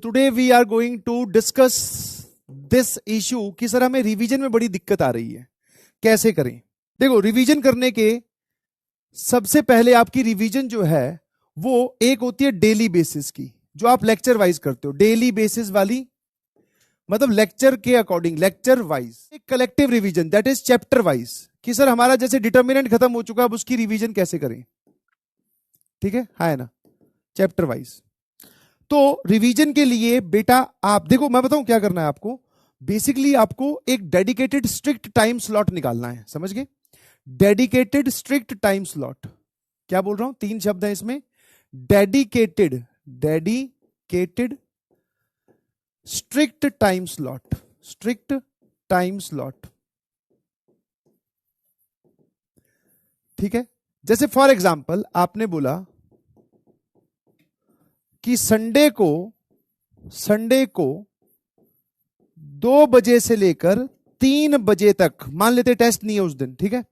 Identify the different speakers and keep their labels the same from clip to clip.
Speaker 1: Today we are going to discuss this issue कि sir हमें revision में बड़ी दिक्कत आ रही है, कैसे करें। देखो, रिवीजन करने के सबसे पहले आपकी रिवीजन जो है वो एक होती है डेली बेसिस की, जो आप लेक्चर वाइज करते हो। डेली बेसिस वाली मतलब लेक्चर के अकॉर्डिंग, लेक्चर वाइज। एक collective revision that is chapter wise, कि सर हमारा जैसे डिटर्मिनेंट खत्म हो चुका है, अब उसकी रिवीजन कैसे करें। ठीक है ना, चैप्टर वाइज। तो रिवीजन के लिए बेटा आप देखो, मैं बताऊं क्या करना है आपको। बेसिकली आपको एक डेडिकेटेड स्ट्रिक्ट टाइम स्लॉट निकालना है, समझ गए। डेडिकेटेड स्ट्रिक्ट टाइम स्लॉट, क्या बोल रहा हूं, 3 शब्द है इसमें। Dedicated strict time slot, strict time slot. ठीक है, जैसे फॉर एग्जांपल आपने बोला कि संडे को 2 बजे से लेकर 3 बजे तक, मान लेते टेस्ट नहीं है उस दिन, ठीक है,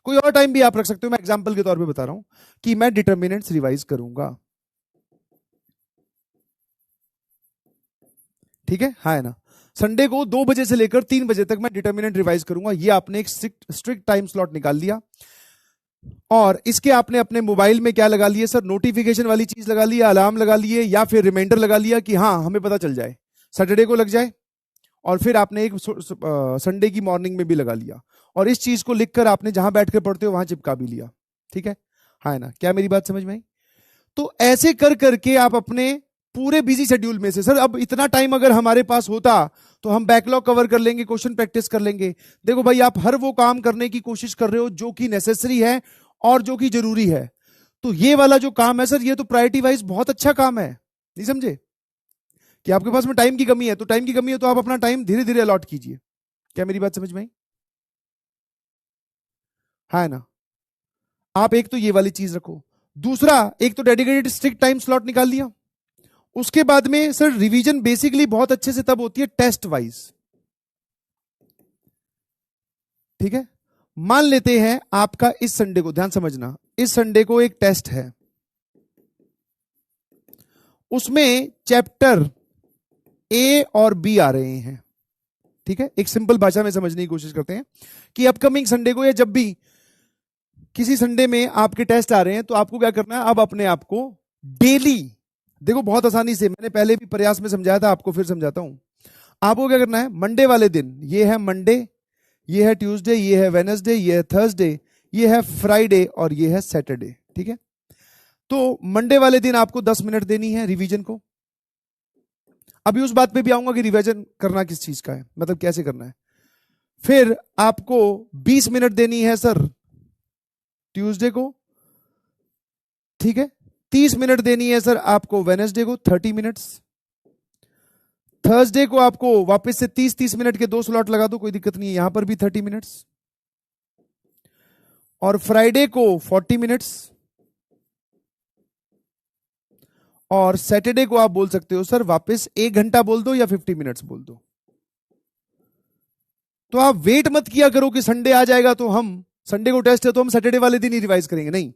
Speaker 1: कोई और टाइम भी आप रख सकते हो, मैं एग्जांपल के तौर पे बता रहा हूं कि मैं डिटर्मिनेंट्स रिवाइज करूंगा। ठीक है ना, संडे को 2 बजे से लेकर 3 बजे तक मैं डिटर्मिनेंट रिवाइज करूंगा। ये आपने एक स्ट्रिक्ट टाइम स्लॉट निकाल लिया, और इसके आपने अपने मोबाइल में क्या लगा लिए सर, नोटिफिकेशन वाली चीज लगा ली, अलार्म लगा लिए, या फिर रिमाइंडर लगा लिया कि हाँ हमें पता चल जाए, सैटरडे को लग जाए। और फिर आपने एक संडे की मॉर्निंग में भी लगा लिया, और इस चीज को लिखकर आपने जहां बैठ कर पढ़ते हो वहां चिपका भी लिया। ठीक है ना, क्या मेरी बात समझ में आई। तो ऐसे कर करके आप अपने पूरे बिजी शेड्यूल में से, सर अब इतना टाइम अगर हमारे पास होता तो हम बैकलॉग कवर कर लेंगे, क्वेश्चन प्रैक्टिस कर लेंगे। देखो भाई, आप हर वो काम करने की कोशिश कर रहे हो जो कि नेसेसरी है और जो कि जरूरी है। तो ये वाला जो काम है सर, ये तो प्रायोरिटी वाइज बहुत अच्छा काम है, नहीं समझे। कि आपके पास में टाइम की कमी है, तो टाइम की कमी है तो आप अपना टाइम धीरे धीरे अलॉट कीजिए। क्या मेरी बात समझ में आई, है ना। आप एक तो ये वाली चीज रखो, दूसरा एक तो डेडिकेटेड स्ट्रिक्ट टाइम स्लॉट निकाल लिया। उसके बाद में सर रिवीजन बेसिकली बहुत अच्छे से तब होती है टेस्ट वाइज। ठीक है, मान लेते हैं आपका इस संडे को, ध्यान समझना, इस संडे को एक टेस्ट है, उसमें चैप्टर ए और बी आ रहे हैं। ठीक है, एक सिंपल भाषा में समझने की कोशिश करते हैं कि अपकमिंग संडे को या जब भी किसी संडे में आपके टेस्ट आ रहे हैं, तो आपको क्या करना है, अब अपने आप को डेली, देखो बहुत आसानी से, मैंने पहले भी प्रयास में समझाया था, आपको फिर समझाता हूं। आपको क्या करना है, मंडे वाले दिन, ये है मंडे, ये है ट्यूसडे, ये है वेडनेसडे, ये है थर्सडे, ये है फ्राइडे और ये है सैटरडे। ठीक है, तो मंडे वाले दिन आपको 10 मिनट देनी है रिवीजन को। अभी उस बात पे भी आऊंगा कि रिवीजन करना किस चीज का है, मतलब कैसे करना है। फिर आपको 20 मिनट देनी है सर ट्यूसडे को। ठीक है, 30 मिनट देनी है सर आपको वेडनेसडे को, 30 मिनट्स। थर्सडे को आपको वापस से 30-30 मिनट के 2 स्लॉट लगा दो, कोई दिक्कत नहीं है, यहां पर भी 30 मिनट्स। और फ्राइडे को 40 मिनट्स। और सैटरडे को आप बोल सकते हो सर वापस 1 घंटा बोल दो या 50 मिनट्स बोल दो। तो आप वेट मत किया करो कि संडे आ जाएगा तो हम, संडे को टेस्ट है तो हम सैटरडे वाले दिन ही रिवाइज करेंगे, नहीं।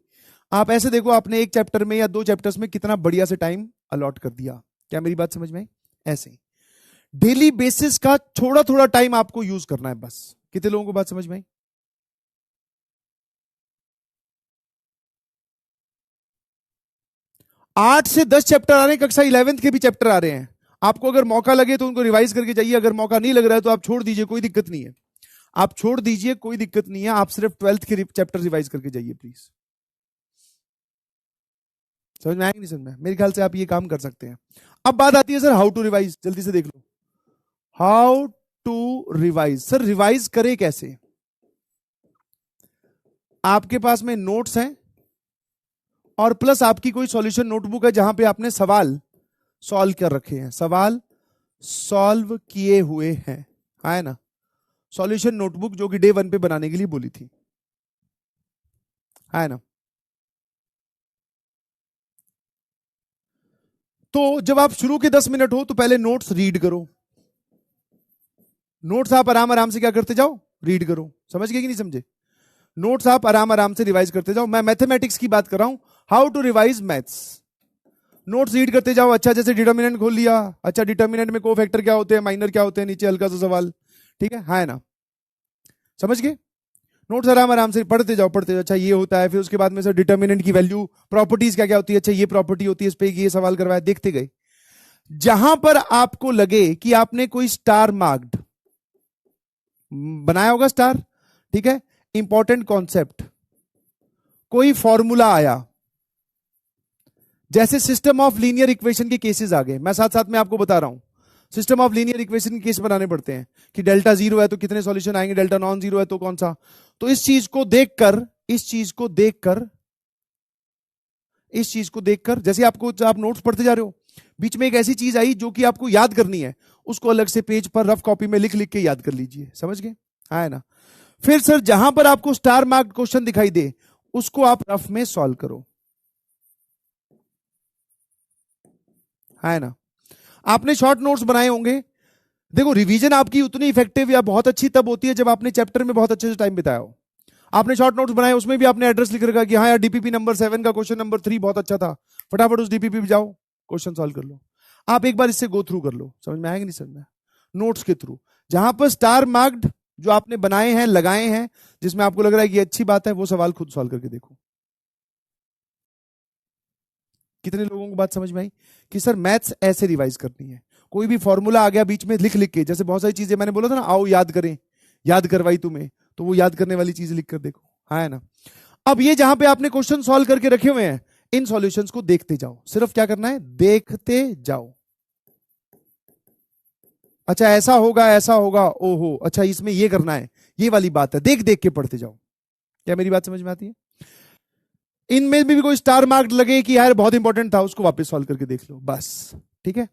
Speaker 1: आप ऐसे देखो, आपने एक चैप्टर में या 2 चैप्टर्स में कितना बढ़िया से टाइम अलॉट कर दिया। क्या मेरी बात समझ में आई। ऐसे डेली बेसिस का थोड़ा थोड़ा टाइम आपको यूज करना है बस। कितने लोगों को बात समझ में आई। आठ से 10 चैप्टर आ रहे हैं, कक्षा 11th के भी चैप्टर आ रहे हैं। आपको अगर मौका लगे तो उनको रिवाइज करके जाइए, अगर मौका नहीं लग रहा है तो आप छोड़ दीजिए, कोई दिक्कत नहीं है। आप छोड़ दीजिए, कोई दिक्कत नहीं है, आप सिर्फ 12th के चैप्टर रिवाइज करके जाइए प्लीज। समझ में आएगी नहीं समझ में, मेरे ख्याल से आप ये काम कर सकते हैं। अब बात आती है सर हाउ टू रिवाइज, जल्दी से देख लो। How to revise, sir revise करे कैसे। आपके पास में नोट्स हैं और प्लस आपकी कोई सॉल्यूशन नोटबुक है जहां पे आपने सवाल सॉल्व कर रखे हैं, सवाल सॉल्व किए हुए हैं, है ना। सॉल्यूशन नोटबुक जो कि डे 1 पे बनाने के लिए बोली थी, है ना। तो जब आप शुरू के 10 मिनट हो तो पहले नोट्स रीड करो। नोट्स आप आराम आराम से क्या करते जाओ, रीड करो। समझ गए कि नहीं समझे। नोट्स आप आराम आराम से रिवाइज करते जाओ। मैं मैथमेटिक्स की बात कर रहा हूं, how to revise maths. Notes read करते जाओ। अच्छा, जैसे डिटर्मिनेंट खोल लिया, अच्छा डिटर्मिनेंट में कोफैक्टर क्या होते हैं, माइनर क्या होते हैं, नीचे हल्का सा सवाल, ठीक है, हाँ है ना, समझ गए। नोट्स आराम आराम से पढ़ते जाओ पढ़ते जाओ। अच्छा ये होता है, फिर उसके बाद में सर डिटर्मिनेंट की वैल्यू, प्रॉपर्टीज क्या क्या होती है, अच्छा ये प्रॉपर्टी होती है, इस पे ये सवाल करवाया, देखते गए। जहां पर आपको लगे कि आपने कोई स्टार मार्क्ड बनाया होगा स्टार, ठीक है, इंपॉर्टेंट कॉन्सेप्ट, कोई फॉर्मूला आया, जैसे सिस्टम ऑफ लीनियर इक्वेशन के केसेस आ गए, मैं साथ साथ में आपको बता रहा हूं, सिस्टम ऑफ लीनियर इक्वेशन के केस बनाने पड़ते हैं कि डेल्टा जीरो है तो कितने सॉल्यूशन आएंगे, डेल्टा नॉन जीरो है तो कौन सा। तो इस चीज को देखकर, जैसे आपको, आप नोट्स पढ़ते जा रहे हो, बीच में एक ऐसी चीज आई जो कि आपको याद करनी है, उसको अलग से पेज पर रफ कॉपी में लिख लिख के याद कर लीजिए, समझ गए, हाँ है ना। फिर सर जहां पर आपको स्टार मार्क क्वेश्चन दिखाई दे, उसको आप रफ में सॉल्व करो, हाँ है ना। आपने शॉर्ट नोट्स बनाए होंगे। देखो रिवीजन आपकी उतनी इफेक्टिव या बहुत अच्छी तब होती है जब आपने चैप्टर में बहुत अच्छे से टाइम बिताया हो। आपने शॉर्ट नोट्स बनाए, उसमें भी आपने एड्रेस लिख रखा कि हाँ यार डीपीपी नंबर 7 का क्वेश्चन नंबर 3 बहुत अच्छा था, फटाफट उस डीपीपी पे जाओ, क्वेश्चन सॉल्व कर लो। आप एक बार इससे गो थ्रू कर लो, समझ में आएगा नहीं समझ में, नोट्स के थ्रू, जहां पर स्टार मार्क्ड जो आपने बनाए हैं, लगाए हैं, जिसमें आपको लग रहा है कि अच्छी बात है, वो सवाल खुद सॉल्व करके देखो। कितने लोगों को बात समझ में आई कि सर मैथ्स ऐसे रिवाइज करनी है, कोई भी फॉर्मूला आ गया बीच में लिख लिख के, जैसे बहुत सारी चीजें मैंने बोला था ना, आओ याद करें, याद करवाई तुम्हें, तो वो याद करने वाली चीज लिख कर देखो, हाँ है ना। अब ये जहां पे आपने क्वेश्चन सॉल्व करके रखे हुए हैं, इन सॉल्यूशंस को देखते जाओ, सिर्फ क्या करना है, देखते जाओ। अच्छा ऐसा होगा, ओहो अच्छा इसमें ये करना है, ये वाली बात है, देख देख के पढ़ते जाओ। क्या मेरी बात समझ में आती है। इनमें भी कोई स्टार मार्क लगे कि यार बहुत इंपॉर्टेंट था, उसको वापस सॉल्व करके देख लो बस, ठीक है।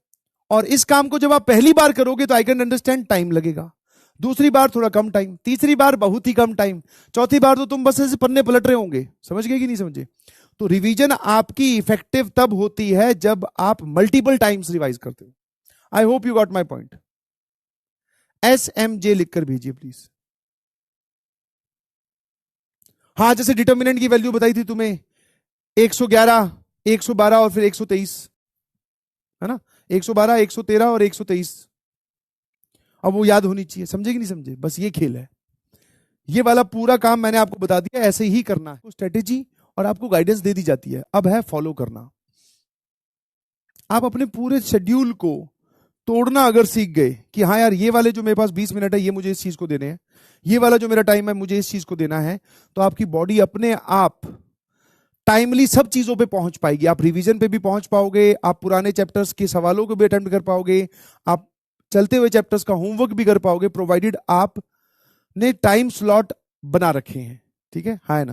Speaker 1: और इस काम को जब आप पहली बार करोगे तो आई कैन अंडरस्टैंड टाइम लगेगा, दूसरी बार थोड़ा कम टाइम, तीसरी बार बहुत ही कम टाइम, चौथी बार तो तुम बस ऐसे पन्ने पलट रहे होंगे, समझ गए कि नहीं समझे। तो रिवीजन आपकी इफेक्टिव तब होती है जब आप मल्टीपल टाइम्स रिवाइज करते हो। I hope you got my point. SMJ लिखकर भेजिए प्लीज। हाँ जैसे डिटर्मिनेंट की वैल्यू बताई थी तुम्हें, 111, 112 और फिर 123, है ना, 112, 113 और 123। अब वो याद होनी चाहिए, समझे कि नहीं समझे, बस ये खेल है। ये वाला पूरा काम मैंने आपको बता दिया, ऐसे ही करना है, स्ट्रेटेजी और आपको गाइडेंस दे दी जाती है, अब है फॉलो करना। आप अपने पूरे शेड्यूल को तोड़ना अगर सीख गए कि हाँ यार ये वाले जो मेरे पास 20 मिनट है ये मुझे इस चीज को देने हैं, ये वाला जो मेरा टाइम है मुझे इस चीज को देना है, तो आपकी बॉडी अपने आप टाइमली सब चीजों पे पहुंच पाएगी। आप रिवीजन पे भी पहुंच पाओगे, आप पुराने चैप्टर्स के सवालों को भी अटेम्प्ट कर पाओगे, आप चलते हुए चैप्टर्स का होमवर्क भी कर पाओगे, प्रोवाइडेड आपने टाइम स्लॉट बना रखे हैं, ठीक है, हाँ है ना।